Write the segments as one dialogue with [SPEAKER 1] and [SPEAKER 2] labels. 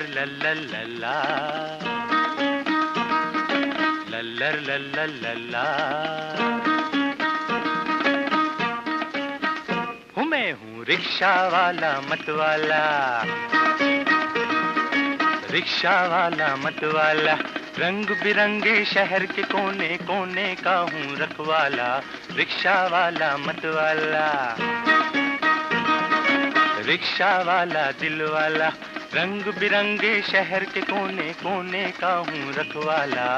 [SPEAKER 1] लल्लर लल्लर लल्ला, लल्लर लल्लर लल्ला। मैं हूँ रिक्शा वाला मतवाला, रिक्शा वाला मतवाला, रंग बिरंगे शहर के कोने कोने का हूँ रखवाला, रिक्शा वाला मतवाला, रिक्शा वाला दिल वाला, रंग बिरंगे शहर के कोने कोने का हूँ रखवाला,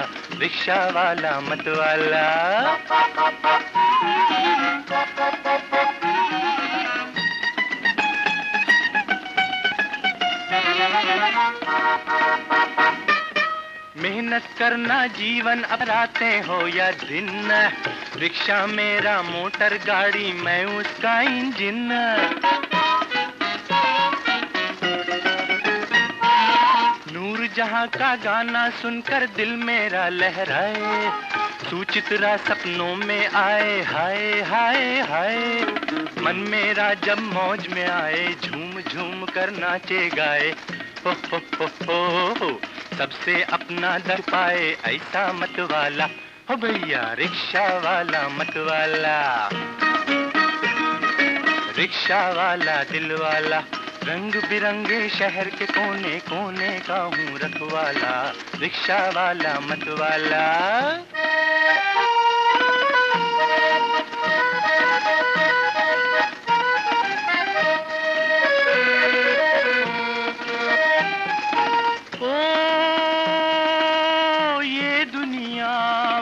[SPEAKER 1] रिक्शा वाला मतवाला। मेहनत करना जीवन अपराते हो या दिन, रिक्शा मेरा मोटर गाड़ी मैं उसका इंजन। नूर जहां का गाना सुनकर दिल मेरा लहराए, सुचित्रा सपनों में आए, हाय हाय हाय। मन मेरा जब मौज में आए, झूम झूम कर नाचे गाए, हो हो सबसे अपना दर पाए ऐसा मतवाला, हो भैया रिक्शा वाला मतवाला, रिक्शा वाला दिल वाला, रंग बिरंगे शहर के कोने कोने का हूँ रखवाला, रिक्शा वाला मतवाला।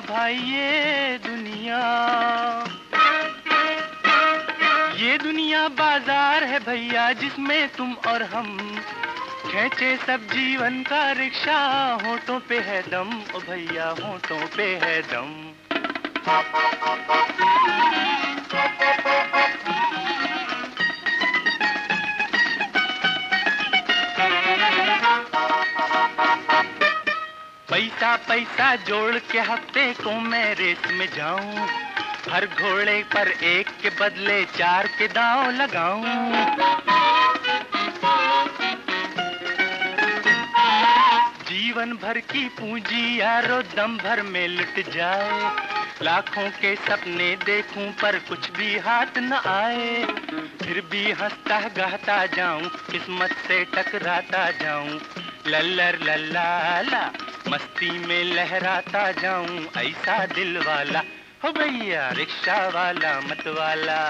[SPEAKER 1] भाई ये दुनिया बाजार है भैया, जिसमें तुम और हम खींचे सब जीवन का रिक्शा, होठों पे है दम ओ भैया, होठों पे है दम। पैसा पैसा जोड़ के हफ्ते को मैं रेस में जाऊं, हर घोड़े पर एक के बदले 4 के दांव लगाऊं। जीवन भर की पूंजी यारो दम भर में लुट जाए, लाखों के सपने देखूं पर कुछ भी हाथ न आए, फिर भी हंसता गाता जाऊं, किस्मत से टकराता जाऊं, लल्लर लल्ला मस्ती में लहराता जाऊं, ऐसा दिल वाला, हो भैया रिक्शा वाला मतवाला,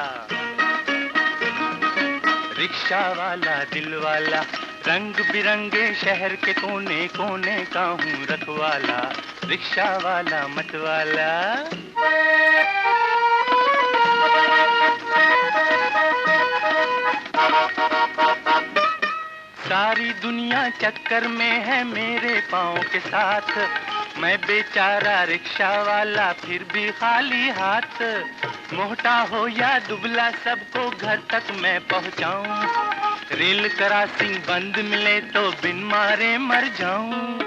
[SPEAKER 1] रिक्शा वाला दिल वाला, रंग बिरंगे शहर के कोने कोने का हूँ रखवाला, रिक्शा वाला मतवाला। सारी दुनिया चक्कर में है मेरे पाँव के साथ, मैं बेचारा रिक्शा वाला फिर भी खाली हाथ, मोटा हो या दुबला सबको घर तक मैं पहुँचाऊं, रेल क्रॉसिंग बंद मिले तो बिन मारे मर जाऊं,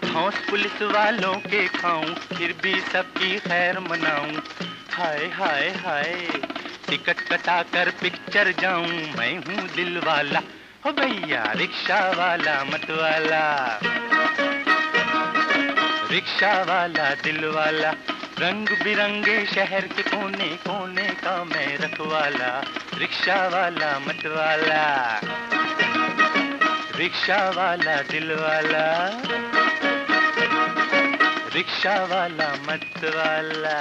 [SPEAKER 1] धौंस पुलिस वालों के खाऊं फिर भी सबकी खैर मनाऊं, हाय हाय हाय टिकट कटा कर पिक्चर जाऊं, मैं हूँ दिल वाला, हो भैया रिक्शा वाला मतवाला, रिक्शा वाला दिल वाला, रंग बिरंगे शहर के कोने कोने का मैं रखवाला, रिक्शा वाला मतवाला, रिक्शा वाला दिल वाला, रिक्शा वाला मतवाला।